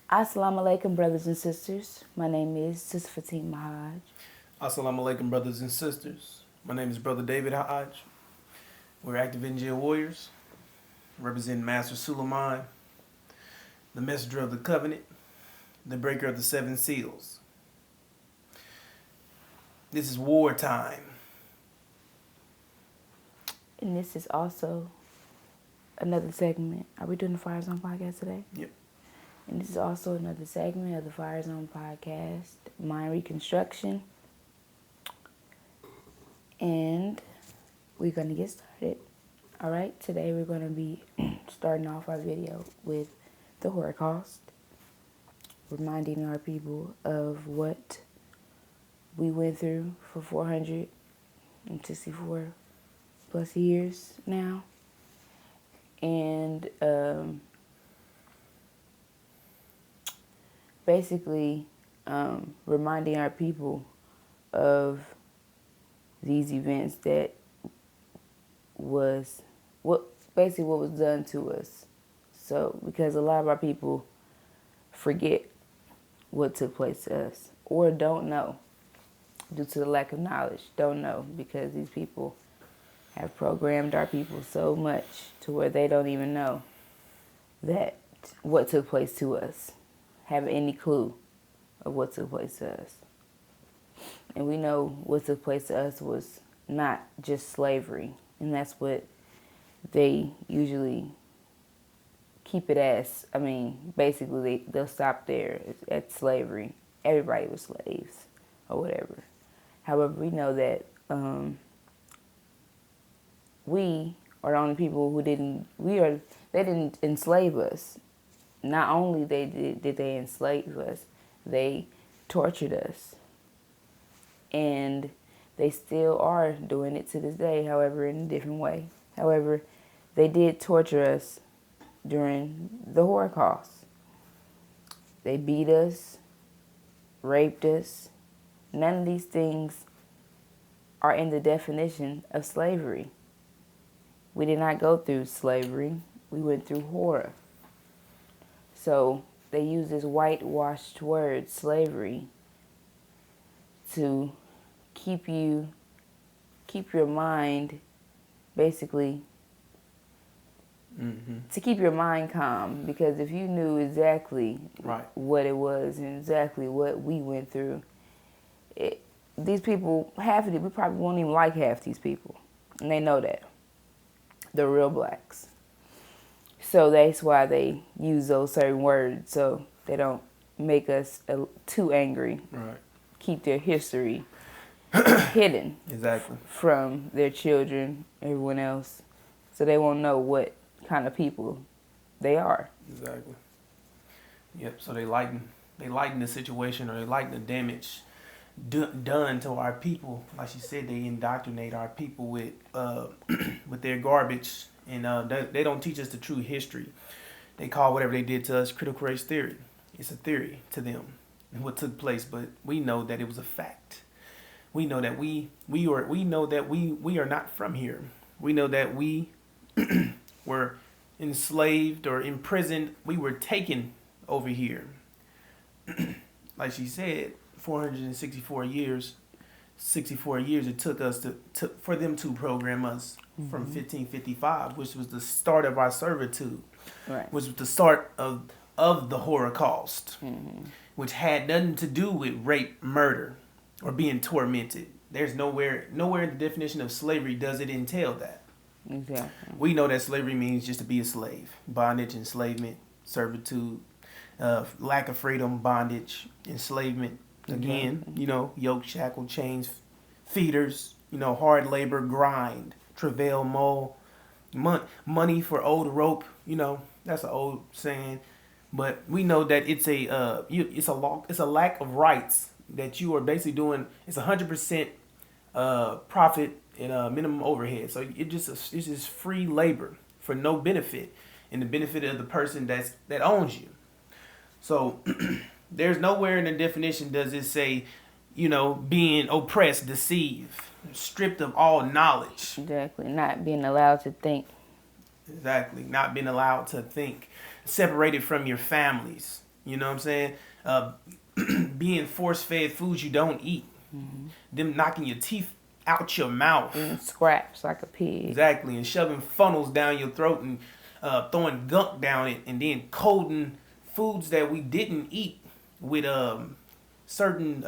Assalamu alaikum, brothers and sisters. My name is Sis Fatima Mahaj. Assalamu alaikum, brothers and sisters. My name is Brother David Hodge. We're active NGO warriors, representing Master Suleiman, the messenger of the covenant, the breaker of the seven seals. This is wartime. And this is also another segment. Are we doing the Fire Zone podcast today? Yep. And this is also another segment of the Fire Zone podcast, Mind Reconstruction. And we're going to get started. All right, today we're going to be starting off our video with the Holocaust, reminding our people of what we went through for 464 plus years now. And basically reminding our people of these events that was what was done to us. So because a lot of our people forget what took place to us or don't know due to the lack of knowledge, don't know because these people have programmed our people so much to where they don't even know that what took place to us, have any clue of what took place to us. And we know what took place to us was not just slavery, and that's what they usually keep it as. I mean, basically they'll stop there at slavery. Everybody was slaves or whatever. However, we know that we are the only people who they didn't enslave us. Not only did they enslave us, they tortured us. And they still are doing it to this day, however, in a different way. However, they did torture us during the Holocaust. They beat us, raped us. None of these things are in the definition of slavery. We did not go through slavery. We went through horror. So they use this whitewashed word, slavery, to keep your mind, basically, to keep your mind calm. Because if you knew exactly what it was and exactly what we went through, these people, half of it, we probably won't even like half these people. And they know that. The real blacks. So that's why they use those certain words, so they don't make us too angry. Right. Keep their history hidden from their children, everyone else, so they won't know what kind of people they are. Exactly. Yep. So they lighten the situation, or they lighten the damage done to our people. Like she said, they indoctrinate our people with with their garbage, and they don't teach us the true history. They call whatever they did to us critical race theory. It's a theory to them and what took place, but we know that it was a fact. We know that we are not from here. We know that we were enslaved or imprisoned. We were taken over here. Like she said, 464 years. 64 years it took us for them to program us from 1555, which was the start of our servitude, which was the start of the Holocaust, which had nothing to do with rape, murder, or being tormented. There's nowhere in the definition of slavery does it entail that. Exactly. We know that slavery means just to be a slave, bondage, enslavement, servitude, lack of freedom, bondage, enslavement. Again, yoke, shackle, chains, feeders, hard labor, grind, travail, mold, money for old rope. That's an old saying, but we know that it's a lack of rights that you are basically doing. It's 100% profit and minimum overhead. So it's just free labor for no benefit, and the benefit of the person that owns you. So there's nowhere in the definition does it say, being oppressed, deceived, stripped of all knowledge. Exactly. Not being allowed to think. Exactly. Not being allowed to think. Separated from your families. You know what I'm saying? Being force-fed foods you don't eat. Them knocking your teeth out your mouth. Eating scraps like a pig. Exactly, and shoving funnels down your throat and throwing gunk down it, and then coating foods that we didn't eat with certain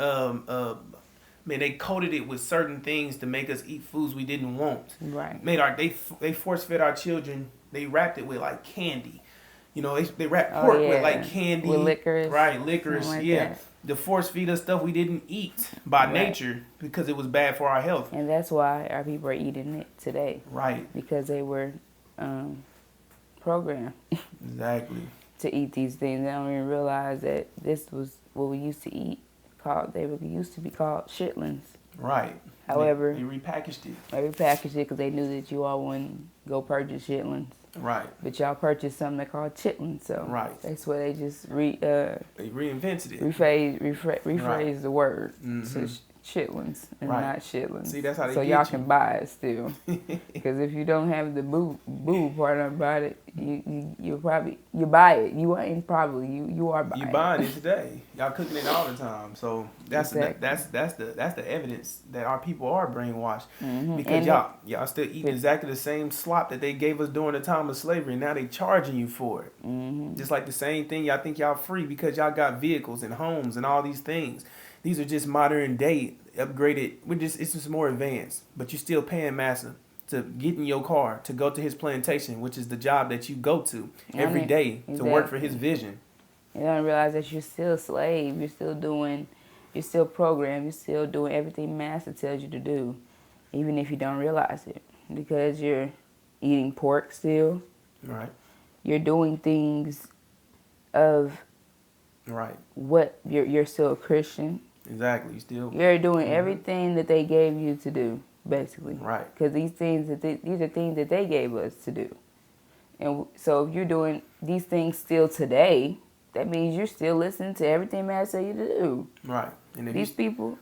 man, they coated it with certain things to make us eat foods we didn't want. Right. They force fed our children. They wrapped it with like candy. You know, they wrapped pork with like candy, with licorice, right? Licorice, like yeah. that. The force feed us stuff we didn't eat by Right. nature because it was bad for our health. And that's why our people are eating it today. Right. Because they were programmed Exactly. to eat these things. They don't even realize that this was what we used to eat. Used to be called chitlins. Right. However, they repackaged it. they repackaged it because they knew that you all wouldn't go purchase chitlins. Right. But y'all purchased something they called chitlins. So Right. that's why they just They reinvented it. rephrase the word to Mhm. chitlins and Right. not shitlins. See, that's how they so get y'all you. can buy it still. Because if you don't have the boo part about it, you buy it. You ain't probably you are buying. You buying it today. Y'all cooking it all the time. So that's Exactly. that's the evidence that our people are brainwashed. Mhm. Because And y'all still eating exactly the same slop that they gave us during the time of slavery. Now they charging you for it. Mhm. Just like the same thing, y'all think y'all free because y'all got vehicles and homes and all these things. These are just modern day upgraded. It's just more advanced, but you're still paying massa to get in your car to go to his plantation, which is the job that you go to every day to work for his vision. You don't realize that you're still a slave. You're still programmed. You're still doing everything master tells you to do, even if you don't realize it, because you're eating pork still. Right. You're doing things of Right. what you're still a Christian. Exactly. You still. You're doing everything that they gave you to do, basically. Right. Because these are things that they gave us to do, and so if you're doing these things still today, that means you're still listening to everything man tell you to do. Right. And if These people.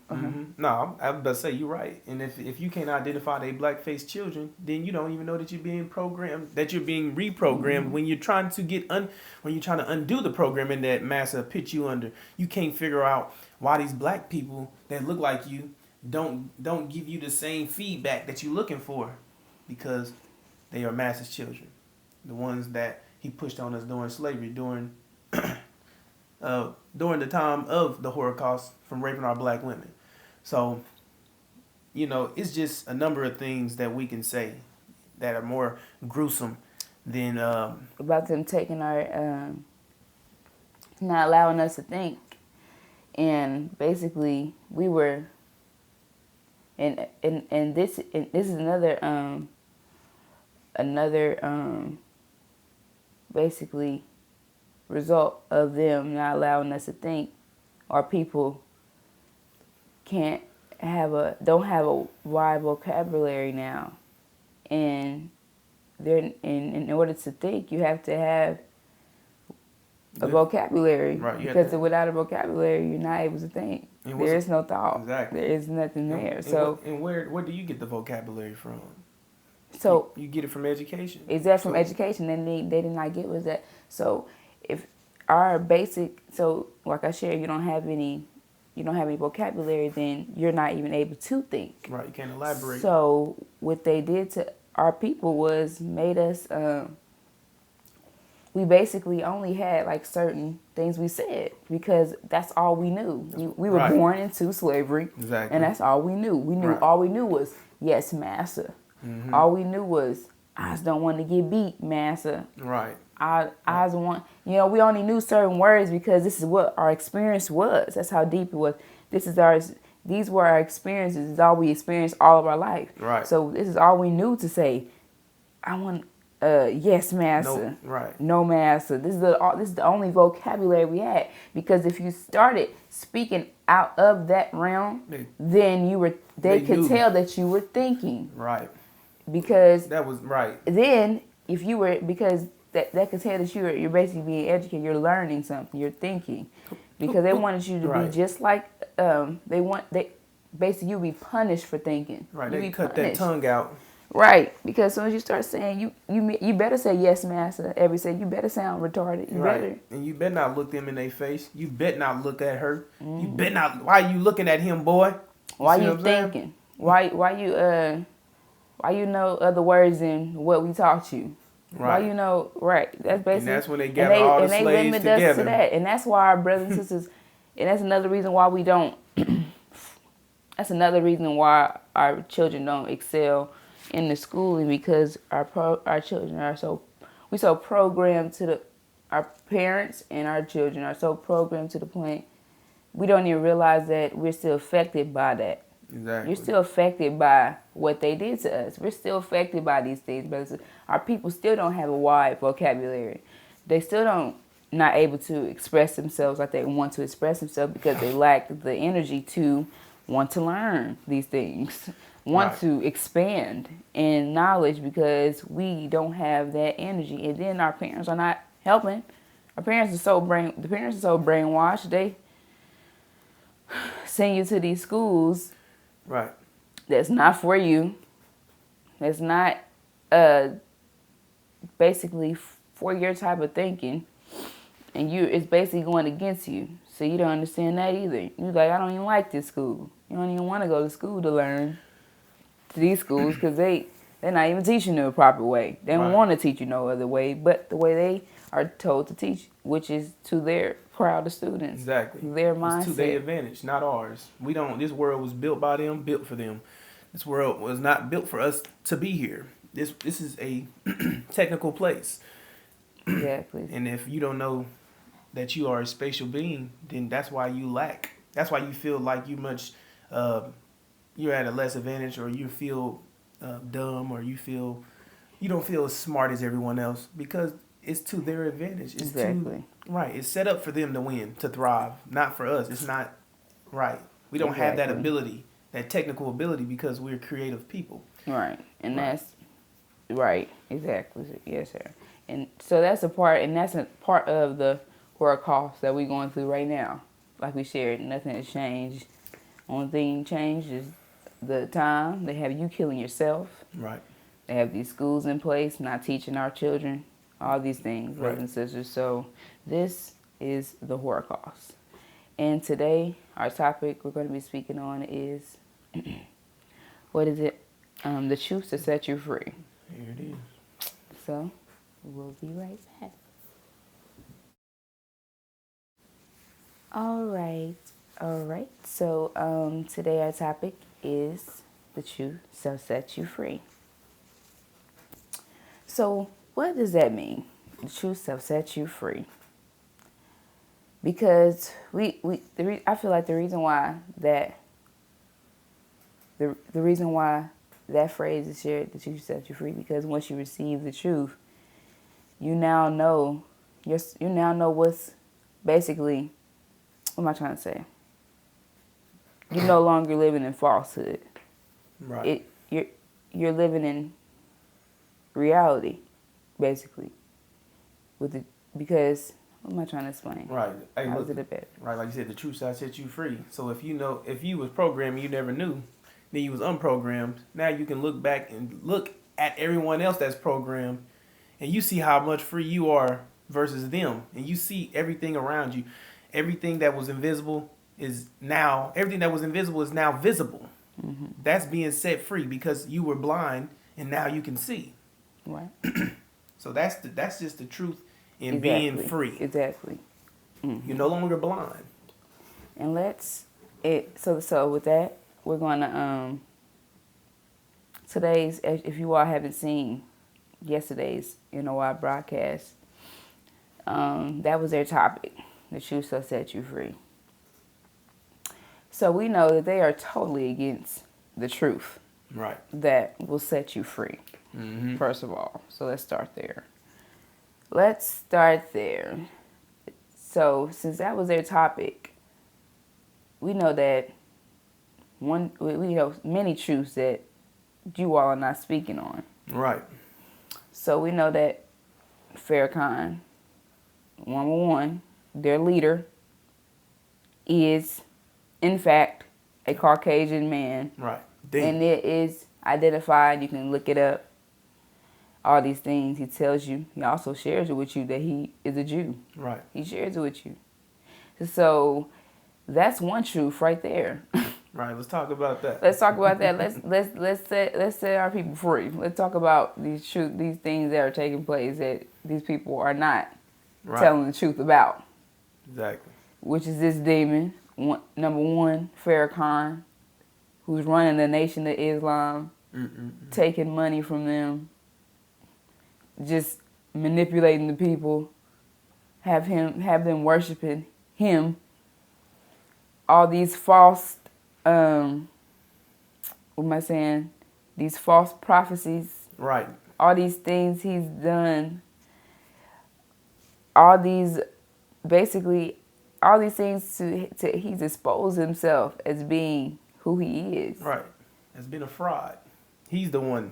No, I'm about to say you're right. And if you can't identify they black-faced children, then you don't even know that you're being programmed, that you're being reprogrammed when you're trying to when you're trying to undo the programming that massa put you under. You can't figure out why these black people that look like you don't give you the same feedback that you're looking for, because they are massa's children, the ones that he pushed on us during slavery, during the time of the Holocaust, from raping our black women. So, it's just a number of things that we can say that are more gruesome than About them taking our, not allowing us to think, and basically we were, and this is another basically result of them not allowing us to think. Our people don't have a wide vocabulary now, and in order to think, you have to have a vocabulary. Right, because without a vocabulary, you're not able to think. There is no thought. Exactly. There is nothing there. Where do you get the vocabulary from? So you get it from education. Is that from education? And they did not get was that. So if our basic, so like I shared, you don't have any vocabulary, then you're not even able to think. Right, you can't elaborate. So what they did to our people was made us. We basically only had like certain things we said because that's all we knew. We were born into slavery, exactly, and that's all we knew. All we knew was yes, massa. Mm-hmm. All we knew was I just don't want to get beat, massa. Right. I just want, we only knew certain words because this is what our experience was. That's how deep it was. These were our experiences. This is all we experienced all of our life. Right. So this is all we knew to say. I want, yes, massa. No, right. No, massa. This is the only vocabulary we had, because if you started speaking out of that realm, then they could tell that you were thinking. Right. Because that was right. Then if you were, because that could tell that you're basically being educated, you're learning something, you're thinking, because they wanted you to be just like basically you be punished for thinking. Right. You they cut that tongue out. Right, because as soon as you start saying you better say yes, master. Every say you better sound retarded. You Right. better. And you better not look them in their face. You better not look at her. You better not. Why are you looking at him, boy? You Why see you what I'm saying? thinking? Why you know other words than what we taught you? Why Right. you know right? That's And basically that's when they gather all the they slaves limit us to together. that, and that's why our brothers and sisters, and that's another reason why we don't. That's another reason why our children don't excel in the schooling because our children are so programmed to the our parents and our children are so programmed to the point we don't even realize that we're still affected by that. Exactly. You're still affected by what they did to us. We're still affected by these things, but our people still don't have a wide vocabulary. They still don't not able to express themselves like they want to express themselves because they lack the energy to want to learn these things, want Right. to expand in knowledge because we don't have that energy. And then our parents are not helping. The parents are so brainwashed. They send you to these schools Right. that's not for you. That's not basically for your type of thinking, and it's basically going against you. So you don't understand that either. You like, I don't even like this school. You don't even want to go to school to learn to these schools because they're not even teaching you the proper way. They don't Right. want to teach you no other way, but the way they are told to teach, which is to their crowd of students. Exactly. Their It's mindset. to their advantage, not ours. We don't. This world was built by them, built for them. This world was not built for us to be here. This is a technical place, Exactly. and if you don't know that you are a spatial being, then that's why you lack. That's why you feel like you're at a less advantage, or you feel dumb, or you don't feel as smart as everyone else because it's to their advantage. It's Exactly. right. It's set up for them to win, to thrive, not for us. It's not right. We don't have that Exactly. ability, that technical ability, because we're creative people. Right. And Right. that's right. Exactly. Yes, sir. And so that's a part, and that's a part of the Holocaust that we're going through right now. Like we shared, nothing has changed. Only thing changed is the time. They have you killing yourself. Right. They have these schools in place, not teaching our children, all these things, brothers Right. and sisters. So this is the Holocaust. And today, our topic we're going to be speaking on is, what is it? The truth to set you free. Here it is. So, we'll be right back. All right. So, today our topic is the truth shall set you free. So, what does that mean? The truth shall set you free. Because I feel like the reason why that phrase is shared, the truth set you free, because once you receive the truth, you now know what's basically, what am I trying to say? You're no longer living in falsehood. Right. You're living in reality, basically. Because what am I trying to explain? Right. Hey, How look, is it a bit? right, like you said, the truth shall set you free. So if you was programmed, you never knew, then you was unprogrammed. Now you can look back and look at everyone else that's programmed, and you see how much free you are versus them, and you see everything around you. Everything that was invisible is now visible. Mm-hmm. That's being set free because you were blind and now you can see. Right. So that's just the truth in Exactly. being free. Exactly. Mm-hmm. You're no longer blind. And so with that, we're gonna today's, if you all haven't seen yesterday's NOI broadcast, that was their topic. The truth shall set you free. So we know that they are totally against the truth Right. that will set you free. Mm-hmm. First of all, so let's start there. So since that was their topic, we know that we know many truths that you all are not speaking on. Right. So we know that Farrakhan, 111, their leader, is in fact a Caucasian man. Right. And it is identified. You can look it up. All these things he tells you. He also shares it with you that he is a Jew. Right. He shares it with you. So that's one truth right there. Right. Let's talk about that. Let's talk about that. Let's set our people free. Let's talk about these things that are taking place that these people are not telling the truth about. Exactly. Which is this demon, number one, Farrakhan, who's running the Nation of Islam, taking money from them, just manipulating the people, have them worshiping him. All these false, what am I saying? These false prophecies. Right. All these things he's done. All these things to he's exposed himself as being who he is. Right. Has been a fraud. He's the one.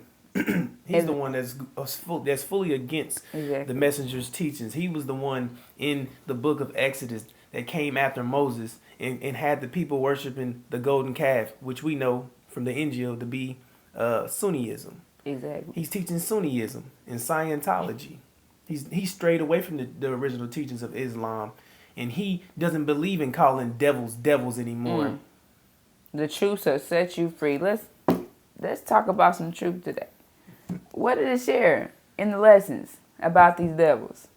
He's the one that's fully against the messenger's teachings. He was the one in the book of Exodus that came after Moses and had the people worshiping the golden calf, which we know from the Injil to be Sunniism. Exactly. He's teaching Sunniism and Scientology. He's strayed away from the original teachings of Islam, and he doesn't believe in calling devils anymore. The truth shall set you free. Let's talk about some truth today. What did it share in the lessons about these devils?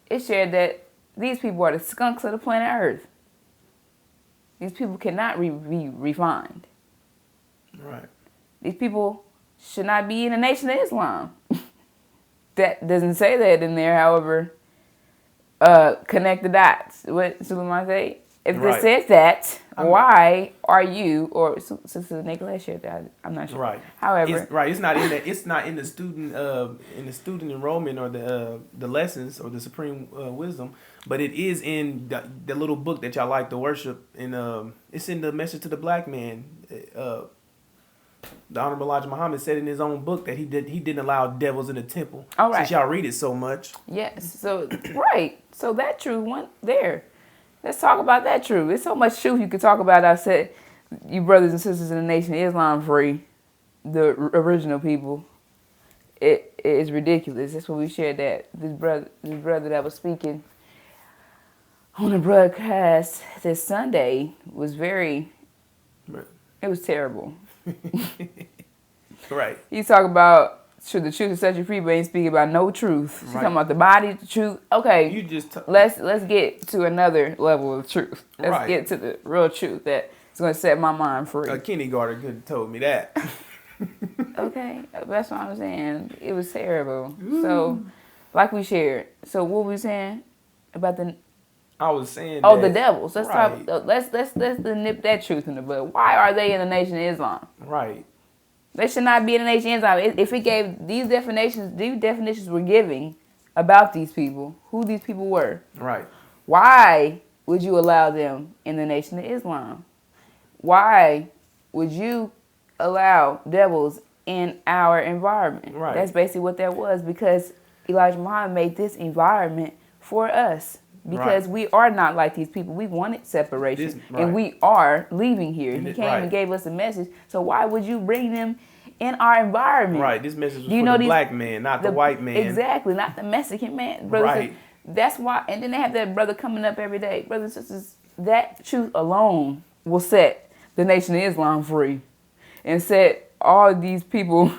It shared that these people are the skunks of the planet Earth. These people cannot be refined. Right. These people should not be in the Nation of Islam. That doesn't say that in there, however, connect the dots. What Suleiman say? If it says that, why are you, or Sister Nicola shared that? I'm not sure. Right. However, it's not in the student enrollment or the lessons or the supreme wisdom, but it is in the little book that y'all like to worship, and it's in the Message to the Black Man. The Honorable Elijah Muhammad said in his own book that he didn't allow devils in the temple. All right. Since y'all read it so much. Yes. So So that truth went there. Let's talk about that truth. There's so much truth you could talk about. I said, you brothers and sisters in the Nation of Islam free, the original people. It is ridiculous. That's what we shared. That this brother that was speaking on the broadcast this Sunday was it was terrible. Right. He's talking about the truth will set you free, but ain't speaking about no truth. He's talking about the body, the truth. Okay, you just let's get to another level of truth. Let's get to the real truth that's going to set my mind free. A kindergarten could have told me that. Okay, that's what I'm saying. It was terrible. So, like we shared. So what were we saying about the? I was saying. The devils. Let's talk. Let's nip that truth in the bud. Why are they in the Nation of Islam? Right. They should not be in the Nation of Islam. If it gave these definitions were giving about these people, who these people were. Right. Why would you allow them in the Nation of Islam? Why would you allow devils in our environment? Right. That's basically what that was, because Elijah Muhammad made this environment for us. Because we are not like these people. We wanted separation. And we are leaving here. He came and gave us a message. So why would you bring them in our environment? Right. This message was for the black man, not the white man. Exactly. Not the Mexican man. Right. That's why. And then they have that brother coming up every day. Brothers and sisters, that truth alone will set the Nation of Islam free. And set all these people,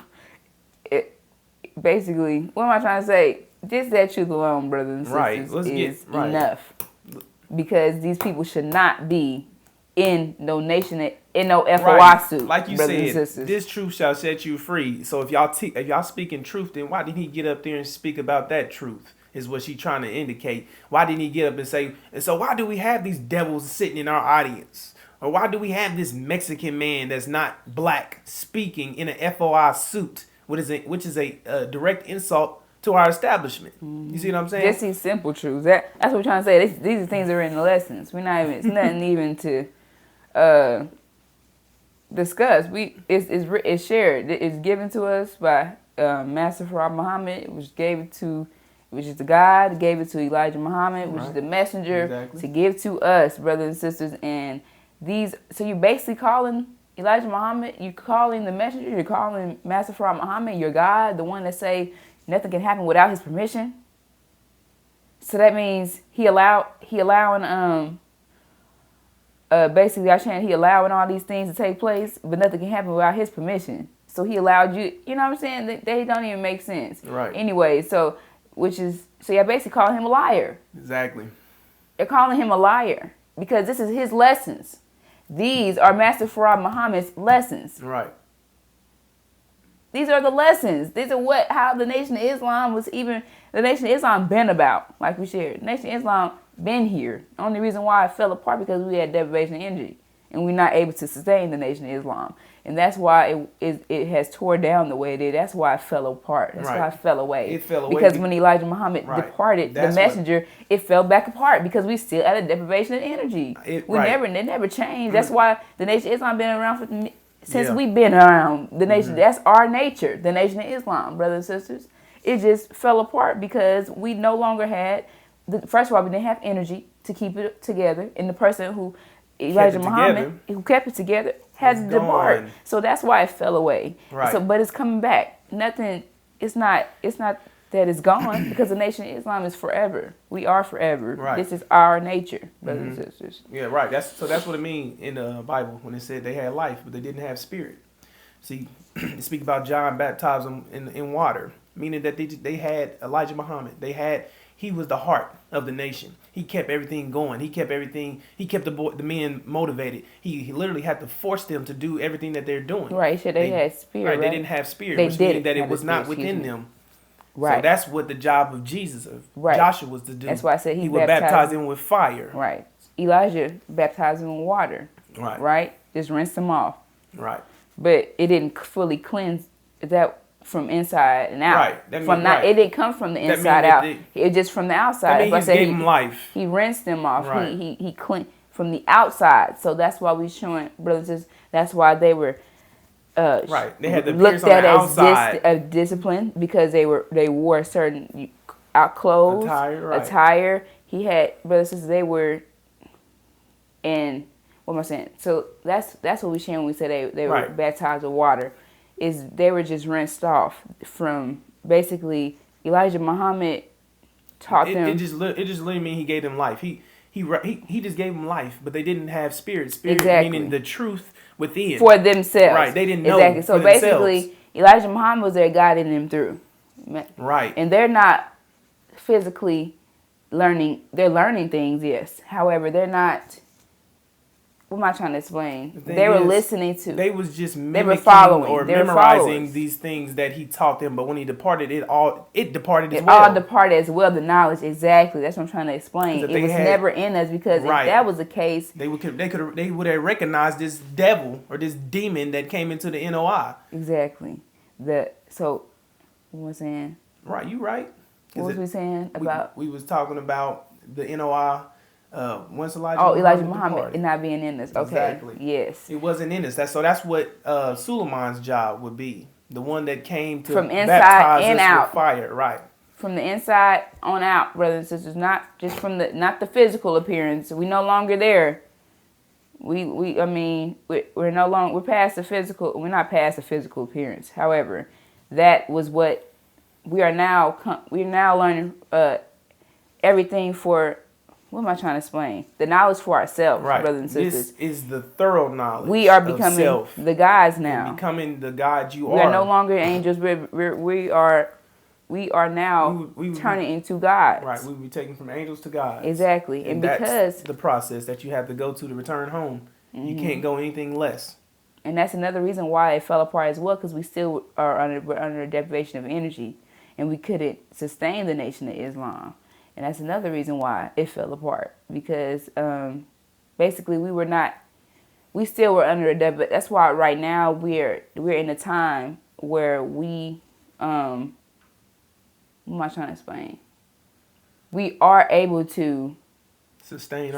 basically, what am I trying to say? Just that truth alone, brothers and sisters, is enough. Because these people should not be in no FOI suit. Like you said, this truth shall set you free. So if y'all speaking truth, then why didn't he get up there and speak about that truth? Is what she's trying to indicate. Why didn't he get up and say, and so why do we have these devils sitting in our audience? Or why do we have this Mexican man that's not black speaking in an FOI suit, which is a direct insult to our establishment? You see what I'm saying? Just these simple truths. That's what we're trying to say. These are things that are in the lessons. We're not even. It's nothing even to discuss. It's shared. It's given to us by Master Farad Muhammad, which is the God, gave it to Elijah Muhammad, which is the messenger, to give to us, brothers and sisters. And so you're basically calling Elijah Muhammad, you calling the messenger, you're calling Master Farah Muhammad, your God, the one that say nothing can happen without his permission. So that means he allowing basically he allowing all these things to take place, but nothing can happen without his permission. So he allowed you, you know what I'm saying? They don't even make sense. Right. Anyway, so you're basically calling him a liar. Exactly. They're calling him a liar because this is his lessons. These are Master Farah Muhammad's lessons. Right. These are the lessons. These are how the Nation of Islam the Nation of Islam been about, like we shared. The Nation of Islam been here. The only reason why it fell apart because we had deprivation of energy and we're not able to sustain the Nation of Islam. And that's why it has tore down the way it did. That's why it fell apart. That's why it fell away. It fell away. Because when Elijah Muhammad departed, the messenger, it fell back apart because we still at a deprivation of energy. It never changed. That's why the Nation of Islam been around since we've been around. The nation, that's our nature, the Nation of Islam, brothers and sisters. It just fell apart because we no longer had, first of all, we didn't have energy to keep it together. And the person who, Elijah Muhammad, who kept it together, had to depart. So that's why it fell away. Right. So, but it's coming back. It's not that it's gone because the Nation of Islam is forever. We are forever. Right. This is our nature, brothers and sisters. Yeah, right. That's what it means in the Bible when it said they had life, but they didn't have spirit. See, they speak about John baptized them in water, meaning that they had Elijah Muhammad. He was the heart of the nation. He kept everything going. He kept the men motivated. He literally had to force them to do everything that they're doing. Right. So they had spirit. Right. They didn't have spirit, which means that it was not within them. Right. So that's what the job of Joshua was to do. That's why I said he would baptize them with fire. Right. Elijah baptized them in water. Right. Right. Just rinse them off. Right. But it didn't fully cleanse that from inside and out. Right. It didn't come from the inside out. It just from the outside. That means he gave them life. He rinsed them off. Right. He cleaned from the outside. So that's why we showing brothers and sisters. That's why they were. Right. They had the looked at as discipline because they wore a certain clothes attire. He had brothers and sisters. They were in. What am I saying? So that's what we sharing when we say they were baptized with water. Is they were just rinsed off from basically Elijah Muhammad taught them. It just literally mean he gave them life. He just gave them life, but they didn't have spirit. Spirit meaning the truth within for themselves. Right, they didn't know exactly. So for basically, themselves. Elijah Muhammad was there guiding them through. Right, and they're not physically learning. They're learning things, yes. However, they're not. What am I trying to explain? They were listening to. They was just mimicking they were following, or memorizing these things that he taught them. But when he departed, it departed as well. It all departed as well. The knowledge, exactly. That's what I'm trying to explain. It was never in us because if that was the case, they would have recognized this devil or this demon that came into the NOI. Exactly. So, what was I saying? Right, you right. What was we saying about? We was talking about the NOI. Once Elijah Muhammad not being in this. Okay. Exactly. Yes. It wasn't in this. That's what Suleiman's job would be. The one that came to from inside baptize and us out. With fire. Right. From the inside on out, brothers and sisters. Not just from not the physical appearance. We no longer there. We're no longer, we're past the physical. We're not past the physical appearance. However, that was what we are now. We're now learning everything for. What am I trying to explain? The knowledge for ourselves, brothers and sisters. This is the thorough knowledge. We are becoming the gods now. You're becoming the God you are. We are no longer angels. We are now turning into gods. Right. We will be taken from angels to gods. Exactly. And because that's the process that you have to go to return home. Mm-hmm. You can't go anything less. And that's another reason why it fell apart as well, because we still are under deprivation of energy, and we couldn't sustain the Nation of Islam. And that's another reason why it fell apart, because basically we still were under a debt. That's why right now we're in a time where we, what am I trying to explain? We are able to sustain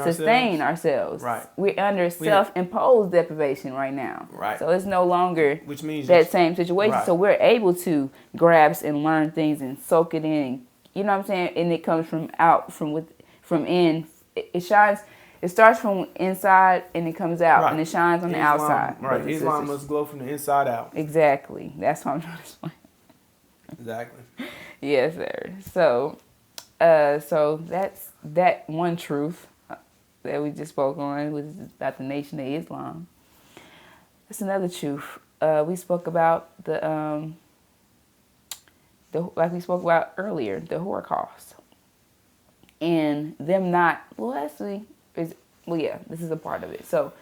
ourselves. Right. We're under self-imposed deprivation right now. Right. So it's no longer which means that same situation. Right. So we're able to grasp and learn things and soak it in. You know what I'm saying? And it comes from in. It shines. It starts from inside and it comes out, Right. and it shines on the Islam, outside. Right. brothers and Islam sisters. must glow from the inside out. Exactly. That's what I'm trying to explain. Exactly. Yes, sir. So that's that one truth that we just spoke on, which is about the Nation of Islam. That's another truth. We spoke about the like we spoke about earlier, the Holocaust, and them not. Well, actually, this is a part of it. So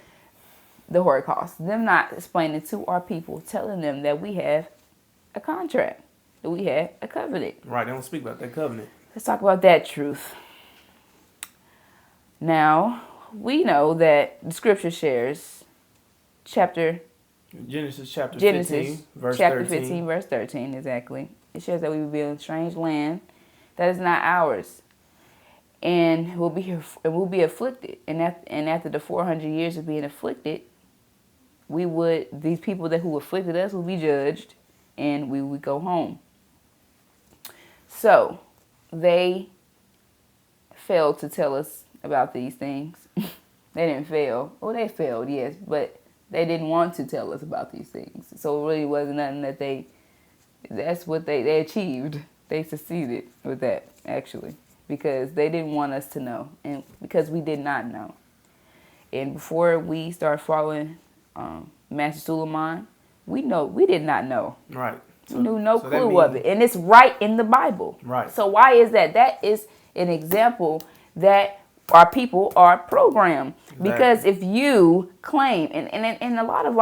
the Holocaust, them not explaining to our people, telling them that we have a contract, that we have a covenant. Right. They don't speak about that covenant. Let's talk about that truth. Now, we know that the scripture shares Genesis chapter 15, verse 13. Verse 13, exactly. It shares that we will be in a strange land that is not ours, and we'll be afflicted. And after the 400 years of being afflicted, these people who afflicted us will be judged, and we would go home. So they failed to tell us about these things. They didn't fail. Well, they failed, yes, but they didn't want to tell us about these things. So it really wasn't nothing that that's what they achieved. They succeeded with that, actually, because they didn't want us to know, and because we did not know. And before we start following Master Suleiman, we did not know. Right. We knew no clue of it. And it's right in the Bible. Right. So why is that? That is an example that our people are programmed. Exactly. Because if you claim, and a lot of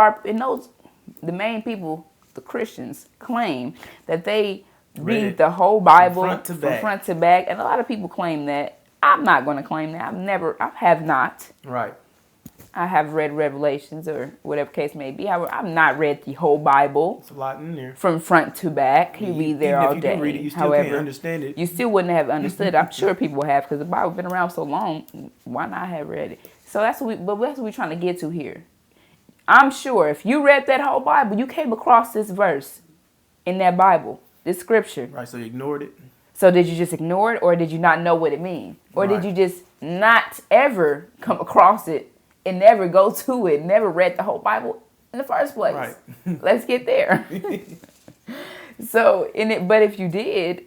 the main people, the Christians, claim that they read the whole Bible from front to back. And a lot of people claim that. I'm not going to claim that. I have not. Right. I have read Revelations or whatever case may be. I've not read the whole Bible. It's a lot in there. From front to back. You read there all day. If you read it, you still can't understand it. You still wouldn't have understood. I'm sure people have, because the Bible's been around so long. Why not have read it? So that's what we're trying to get to here. I'm sure if you read that whole Bible, you came across this verse in that Bible, this scripture. Right, so you ignored it. So did you just ignore it, or did you not know what it means? Or did you just not ever come across it and never go to it, never read the whole Bible in the first place? Right. Let's get there. So, but if you did,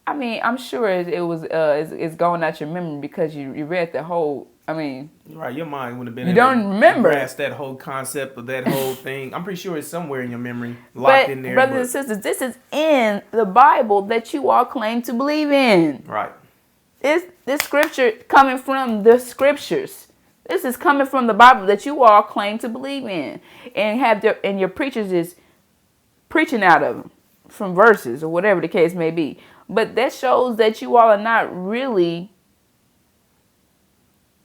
I mean, I'm sure it was it's going out your memory because you read the whole. I mean, right, your mind would have been. You don't remember. Grasp that whole concept of that whole thing. I'm pretty sure it's somewhere in your memory, locked in there. Brothers and sisters, this is in the Bible that you all claim to believe in. Right. This scripture coming from the scriptures. This is coming from the Bible that you all claim to believe in, and your preachers is preaching out of them from verses or whatever the case may be. But that shows that you all are not really.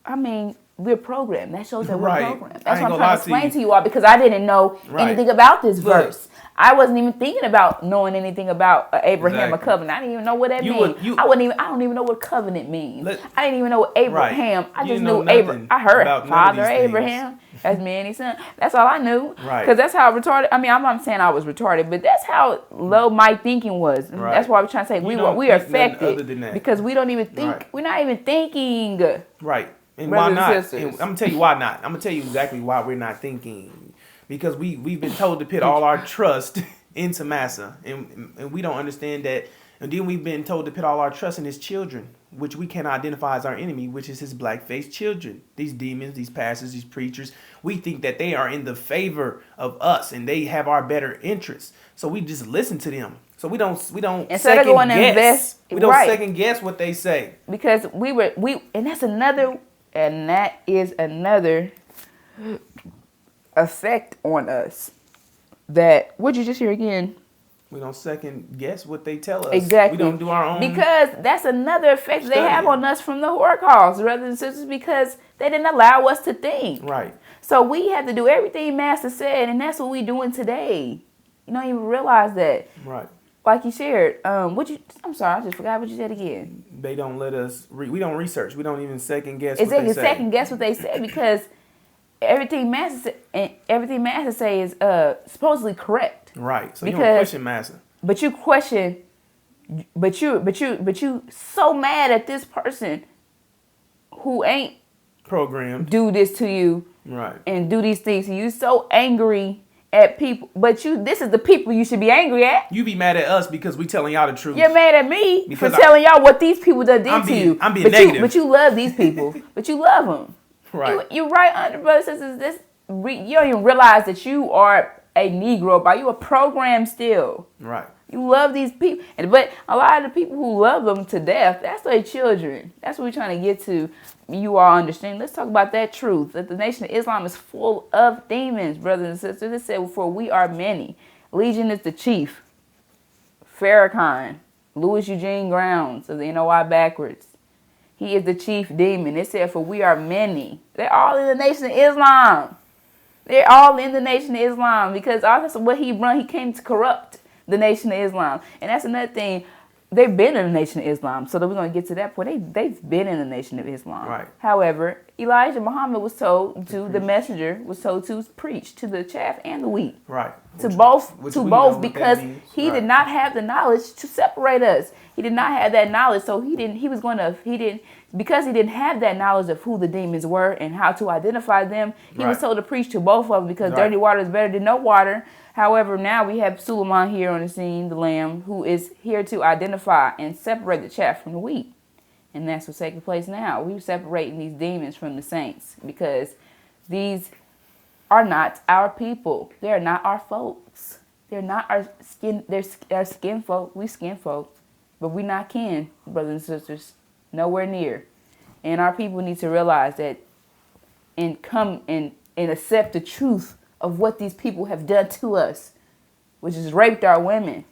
I mean, we're programmed. That shows that we're programmed. That's what I'm trying to explain to you all, because I didn't know anything about this verse. I wasn't even thinking about knowing anything about Abraham or covenant. I didn't even know what that means. I don't even know what covenant means. I didn't even know what Abraham. I just knew Abraham. I heard Father Abraham. That's me and his son. That's all I knew. Right. Because that's how retarded. I mean, I'm not saying I was retarded, but that's how low my thinking was. Right. That's why I was trying to say we are affected because we don't even think. Right. We're not even thinking. Right. And why not? And I'm gonna tell you why not. I'm gonna tell you exactly why we're not thinking. Because we've been told to put all our trust into Massa, and we don't understand that. And then we've been told to put all our trust in his children, which we can identify as our enemy, which is his black-faced children. These demons, these pastors, these preachers, we think that they are in the favor of us and they have our better interests. So we just listen to them. So we don't instead of going to invest. We don't second guess what they say. Because that is another effect on us. That what'd you just hear again? We don't second guess what they tell us. Exactly. We don't do our own. Because that's another effect they have on us from the Holocaust, brothers and sisters, because they didn't allow us to think. Right. So we have to do everything Master said, and that's what we're doing today. You don't even realize that. Right. Like you shared. I'm sorry, I just forgot what you said again. They don't let us we don't research. We don't even second guess what they say. Second guess what they said, because everything Master say is supposedly correct. Right. So you don't question Massa. But you question, but you so mad at this person who ain't Programmed. do this to you Right. and do these things to you. You're so angry at people, but this is the people you should be angry at. You be mad at us because we telling y'all the truth. You're mad at me Because for telling y'all what these people done did to you. I'm being negative. But you love these people. But you love them. Right. You right under brothers and sisters. You don't even realize that you are a Negro, but you a program still. Right. You love these people, but a lot of the people who love them to death, that's their children. That's what we're trying to get to. You all understand. Let's talk about that truth, that the Nation of Islam is full of demons, brothers and sisters. It said, for we are many. Legion is the chief. Farrakhan, Louis Eugene Grounds of the NOI backwards. He is the chief demon. It said, for we are many. They're all in the Nation of Islam. They're all in the Nation of Islam because all that's what he run. He came to corrupt the Nation of Islam. And that's another thing. They've been in the Nation of Islam. So that we're going to get to that point. They've been in the Nation of Islam. Right. However, Elijah Muhammad was told to, the messenger was told to preach to the chaff and the wheat. Right. To both because he Right. did not have the knowledge to separate us. He did not have that knowledge. So because he didn't have that knowledge of who the demons were and how to identify them, he was Right. told to preach to both of them because Right. dirty water is better than no water. However, now we have Suleiman here on the scene, the lamb, who is here to identify and separate the chaff from the wheat. And that's what's taking place now. We're separating these demons from the saints because these are not our people. They're not our folks. They're not our skin. They're our skin folk. We skin folk. But we not kin, brothers and sisters. Nowhere near. And our people need to realize that and come and accept the truth of what these people have done to us, which is raped our women,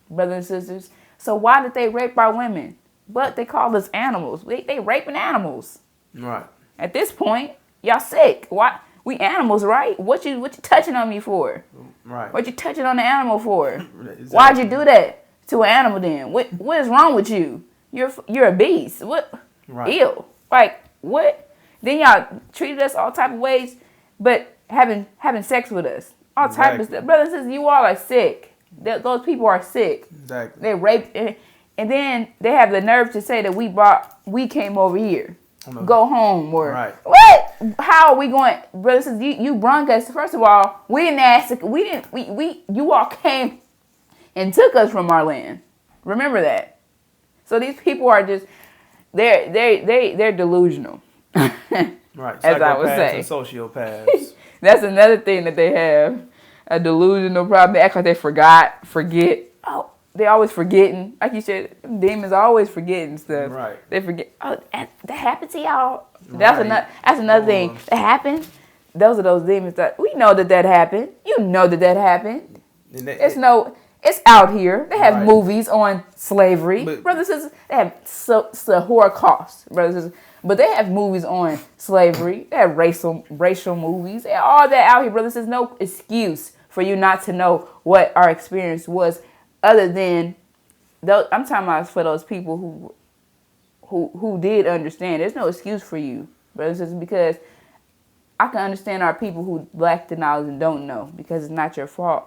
brothers and sisters. So why did they rape our women? But they call us animals. They raping animals. Right. At this point, y'all sick. Why? We animals, right? What you touching on me for? Right. What you touching on the animal for? Exactly. Why'd you do that to an animal then? What is wrong with you? You're a beast. What? Right. Ew. Like what? Then y'all treated us all type of ways, but having sex with us, all type of Exactly. stuff. Brothers and sisters, you all are sick. Those people are sick. Exactly. They raped, and then they have the nerve to say that we came over here. Go home or Right. what? How are we going, brothers? And sisters, you brung us. First of all, we didn't ask. You all came and took us from our land. Remember that. So these people are just they're delusional. Right. As I would say. And sociopaths. That's another thing that they have. A delusional problem. They act like they forget. Oh, they always forgetting. Like you said, demons are always forgetting stuff. Right. They forget. Oh, that happened to y'all. Right. That's another thing that happened. Those are those demons that we know that happened. You know that happened. It's out here. They have Right. movies on slavery. But- Brothers and sisters, they have the Holocaust, brothers and sisters. But they have movies on slavery. They have racial movies. They have all that out here, brothers. There's no excuse for you not to know what our experience was, other than those. I'm talking about for those people who did understand. There's no excuse for you, brothers and sisters, because I can understand our people who lack the knowledge and don't know, because it's not your fault.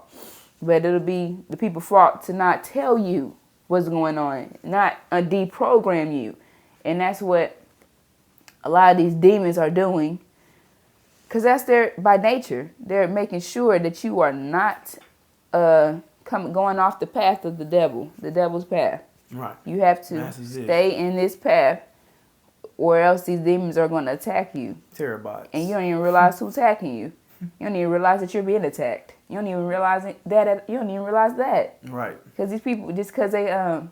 But it'll be the people's fault to not tell you what's going on, not deprogram you. And that's what a lot of these demons are doing, because that's by nature. They're making sure that you are not going off the path of the devil's path. Right. You have to stay in this path, or else these demons are going to attack you. Terabots. And you don't even realize who's attacking you. You don't even realize that you're being attacked. You don't even realize that. You don't even realize that. Right. Because these people, just because they sound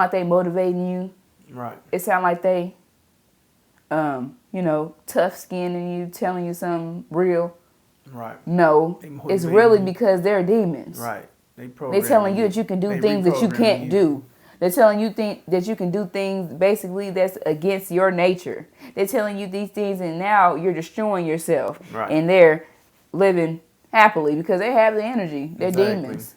like they motivating you. Right. It sound like they, tough skinning you, telling you something real. Right. No, it's really because they're demons. Right. They're telling you that you can do things that you can't do. They're telling you that you can do things basically that's against your nature. They're telling you these things, and now you're destroying yourself. Right. And they're living happily because they have the energy. They're demons.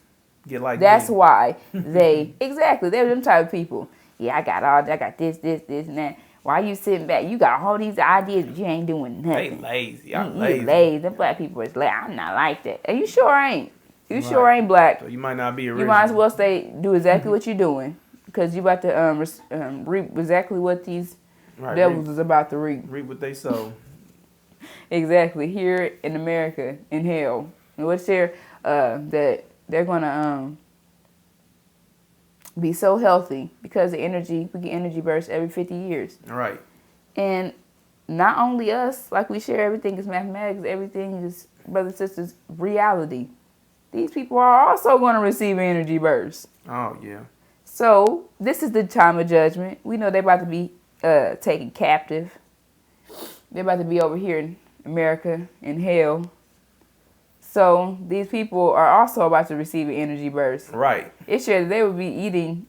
Get like that's me. why they're them type of people. Yeah, I got this, and that. Why you sitting back? You got all these ideas, but you ain't doing nothing. They lazy. Y'all You lazy. lazy. Them black people is lazy. I'm not like that. And you sure ain't. You sure ain't black. So you might not be original. You might as well do exactly what you're doing, because you about to reap exactly what these Right. Devils is about to reap. Reap what they sow. Exactly. Here in America, in hell. And what's there? That they're gonna be so healthy because of energy. We get energy bursts every 50 years. Right. And not only us, like we share, everything is mathematics. Everything is, brothers and sisters, reality. These people are also going to receive an energy burst. Oh, yeah. So this is the time of judgment. We know they're about to be taken captive. They're about to be over here in America in hell. So these people are also about to receive an energy burst. Right. It's sure they would be eating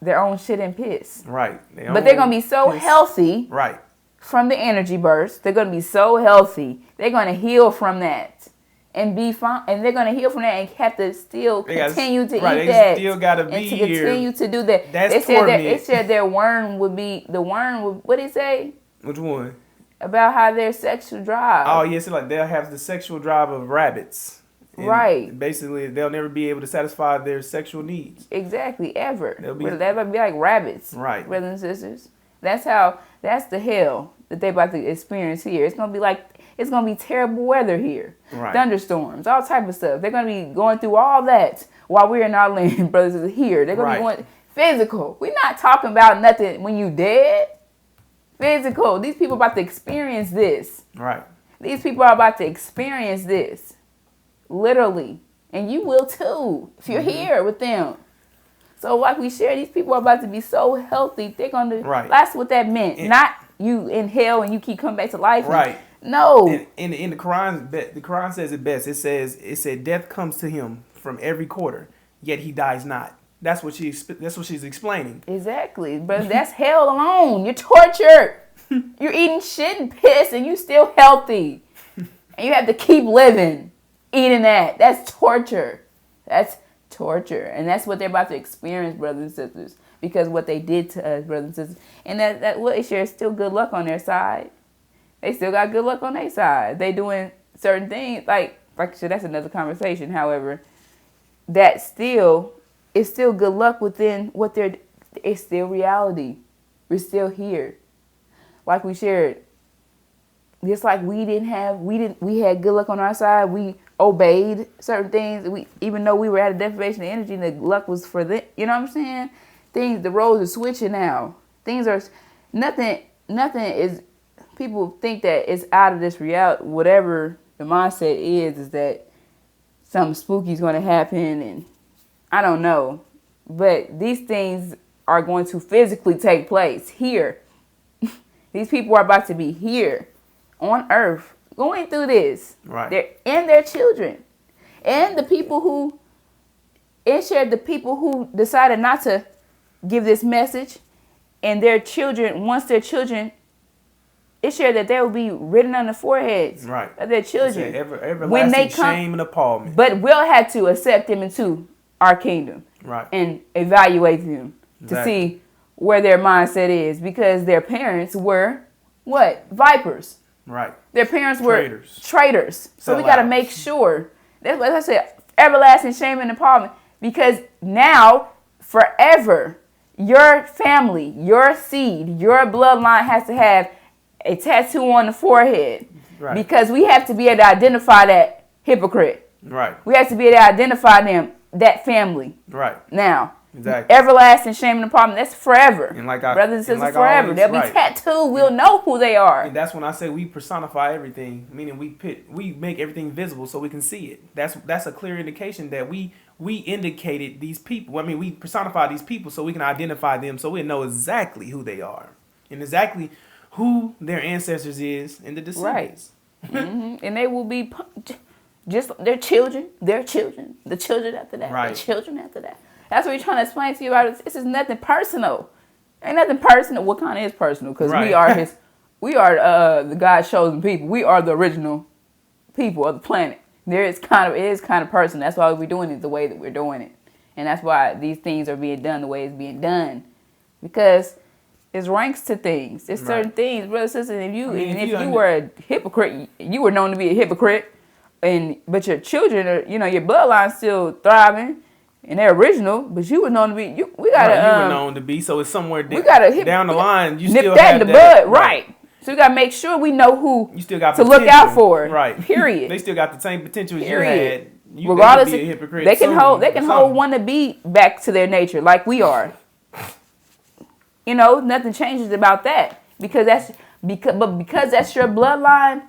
their own shit and piss. Right. But they're going to be so healthy right. from the energy burst. They're going to be so healthy. They're going to heal from that. And be fine, and they're gonna heal from that, and have to still continue to eat that. They still gotta be and to here. continue to do that. That's it said their worm would be the worm. What did it say? Which one? About how their sexual drive. Oh yes, like they'll have the sexual drive of rabbits. And right. Basically, they'll never be able to satisfy their sexual needs. Exactly, ever. They'll be like rabbits. Right. Brothers and sisters. That's the hell that they're about to experience here. It's gonna be terrible weather here. Right. Thunderstorms, all type of stuff. They're gonna be going through all that while we're in our land, brothers and sisters, here. They're gonna be going physical. We're not talking about nothing when you dead. Physical. These people are about to experience this. Right. These people are about to experience this. Literally. And you will too, if you're here with them. So like we share, these people are about to be so healthy. They're going to, that's what that meant. Not you in hell and you keep coming back to life. Right. No. In the Quran says it best. It said death comes to him from every quarter, yet he dies not. That's what she's explaining. Exactly. But that's hell alone. You're tortured. You're eating shit and piss and you still healthy. And you have to keep living eating that. That's torture. That's torture. And that's what they're about to experience, brothers and sisters. Because what they did to us, brothers and sisters. And that what is still good luck on their side. They still got good luck on their side. They doing certain things. Like I said, that's another conversation. However, it's still good luck within what it's still reality. We're still here. Like we shared. Just like we had good luck on our side. We obeyed certain things. Even though we were at a deprivation of energy, the luck was for them. You know what I'm saying? The roles are switching now. Things are, nothing is, people think that it's out of this reality. Whatever the mindset is that something spooky is going to happen, and I don't know. But these things are going to physically take place here. These people are about to be here on earth going through this. Right. And their children. And the people who decided not to give this message, and their children, once their children, it shared that they will be written on the foreheads of their children. When they come, shame and appallment. But we'll have to accept them into our kingdom. Right. And evaluate them to see where their mindset is, because their parents were what? Vipers. Right. Their parents were traitors. So we got to make sure. That's what I said, everlasting shame and appallment. Because now, forever, your family, your seed, your bloodline has to have a tattoo on the forehead. Right. Because we have to be able to identify that hypocrite. Right. We have to be able to identify them, that family. Right. Now. Exactly. Everlasting shame and appallment. That's forever. And brothers and sisters, forever. They'll be tattooed. We'll know who they are. And that's when I say we personify everything, meaning we make everything visible so we can see it. That's a clear indication that we indicated these people. I mean, we personify these people so we can identify them, so we know exactly who they are and exactly who their ancestors is and the descendants. Right. And they will be just their children, the children after that, the children after that. That's what we're trying to explain to you about. This is nothing personal. Ain't nothing personal. What kind of is personal? Because we are the God's chosen people. We are the original people of the planet. It is kind of personal. That's why we're doing it the way that we're doing it. And that's why these things are being done the way it's being done. Because there's ranks to things. There's certain things, brothers and sisters. If you were a hypocrite, you were known to be a hypocrite, but your children are, your bloodline's still thriving. And they're original, but you were known to be. We Right, gotta. you were known to be, so it's somewhere We gotta down the line. You nip still that have in the that, bud, right? So we gotta make sure we know who You still got to look out potential. for. Right. Period. They still got the same potential as Period. you had. Regardless, they could be a hypocrite they can soon hold. They or can something. hold one to be back to their nature, like we are. You know, nothing changes about that because that's your bloodline.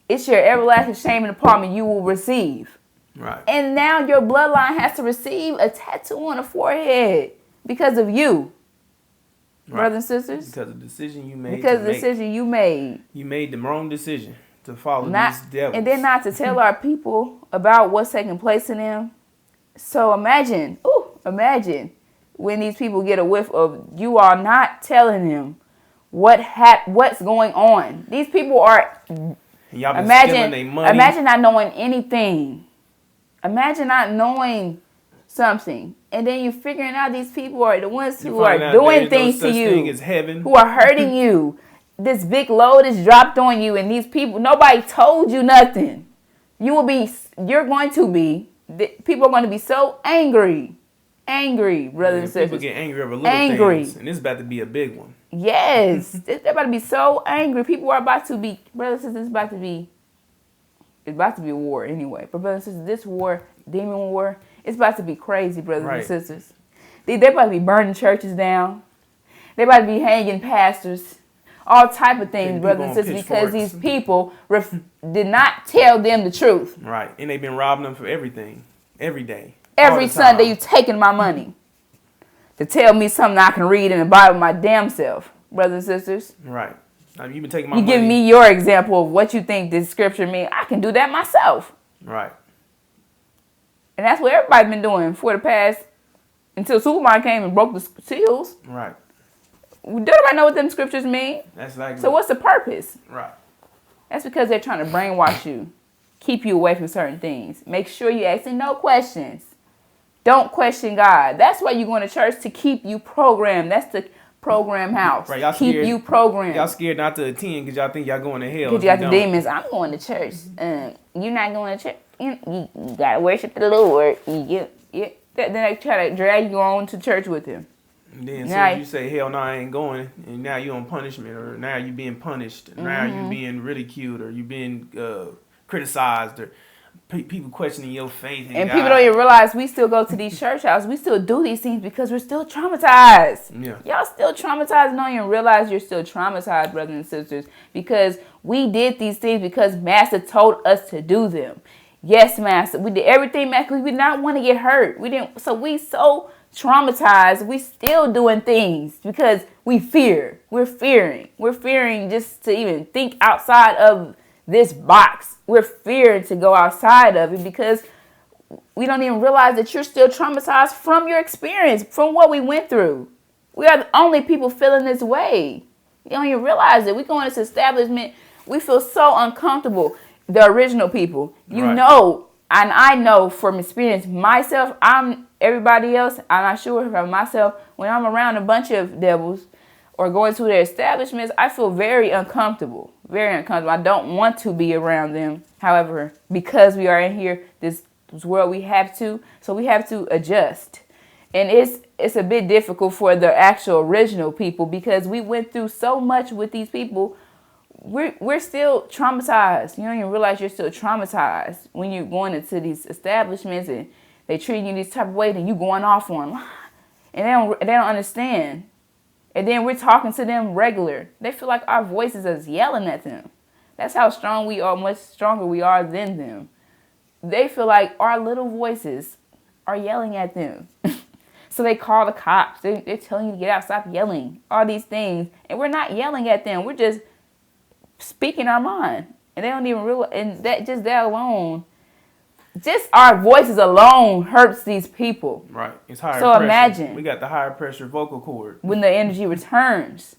It's your everlasting shame and department you will receive. Right. And now your bloodline has to receive a tattoo on the forehead because of you, brothers and sisters. Because of the decision you made. Because of the decision you made. You made the wrong decision to follow Not, these devils. and then not to tell our people about what's taking place in them. So imagine when these people get a whiff of you are not telling them what's going on. These people are Y'all been stealing their money. Imagine not knowing anything. Imagine not knowing something. And then you're figuring out these people are the ones who are doing things to you, who are hurting you. This big load is dropped on you, and these people, nobody told you nothing. People are going to be so angry, brothers and sisters. People get angry over little things, and this is about to be a big one. Yes, they're about to be so angry. People are about to be, brothers and sisters, it's about to be a war anyway. But brothers and sisters, this war, demon war, it's about to be crazy, brothers and sisters. They're about to be burning churches down. They're about to be hanging pastors. All type of things, brothers and sisters, because these people did not tell them the truth. Right, and they've been robbing them for everything, every day. Every Sunday you taking my money to tell me something I can read in the Bible my damn self, brothers and sisters. Right. You've been taking my money. You give me your example of what you think this scripture means. I can do that myself. Right. And that's what everybody's been doing for the past, until Superman came and broke the seals. Right. Don't nobody know what them scriptures mean? That's like. So what's the purpose? Right. That's because they're trying to brainwash you, keep you away from certain things. Make sure you asking no questions. Don't question God. That's why you're going to church, to keep you programmed. That's the program house. Right, y'all keep scared, you programmed. Y'all scared not to attend because y'all think y'all going to hell. Because you got the demons. I'm going to church. You're not going to church. You got to worship the Lord. Then they try to drag you on to church with him. And then so you say, hell no, I ain't going. And now you on punishment, or now you being punished. Now you being ridiculed, or you being criticized, or people questioning your faith in and God. People don't even realize we still go to these church houses. We still do these things because we're still traumatized. Yeah. Y'all still traumatized and don't even realize you're still traumatized, brothers and sisters, because we did these things because Master told us to do them. Yes, Master. We did everything, Master. We did not want to get hurt. We didn't. So we so traumatized. We still doing things because we fear. We're fearing. We're fearing just to even think outside of this box. We're fearing to go outside of it because we don't even realize that you're still traumatized from your experience, from what we went through. We are the only people feeling this way. You don't even realize it. We go in this establishment, we feel so uncomfortable. The original people, you know, and I know from experience myself, everybody else, I'm not sure from myself, when I'm around a bunch of devils or going to their establishments, I feel very uncomfortable. Very uncomfortable. I don't want to be around them. However, because we are in here, this world, we have to. So we have to adjust. And it's a bit difficult for the actual original people because we went through so much with these people. We're still traumatized. You don't even realize you're still traumatized when you're going into these establishments and they treat you this type of way, then you going off on them. And they don't understand. And then we're talking to them regular. They feel like our voices is yelling at them. That's how strong we are, much stronger we are than them. They feel like our little voices are yelling at them. So they call the cops. They're telling you to get out, stop yelling, all these things. And we're not yelling at them. We're just speaking our mind. And they don't even realize, and that alone, just our voices alone hurts these people. Right. It's higher so pressure. Imagine. We got the higher pressure vocal cord. When the energy returns,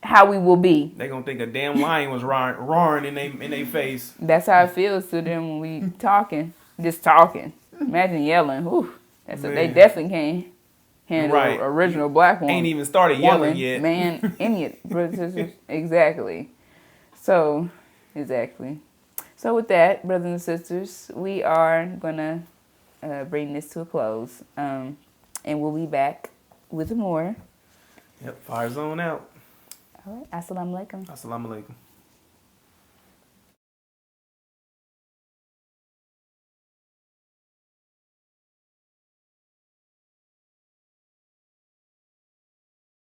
how we will be. They gonna think a damn lion was roaring in they face. That's how it feels to them when we talking. Just talking. Imagine yelling. Whew. They definitely can't handle an original black woman. Ain't even started yelling yet. Man, idiot. Brothers and sisters. Exactly. So with that, brothers and sisters, we are going to bring this to a close. And we'll be back with more. Yep, fire zone out. All right. Assalamu alaikum. Assalamu alaikum.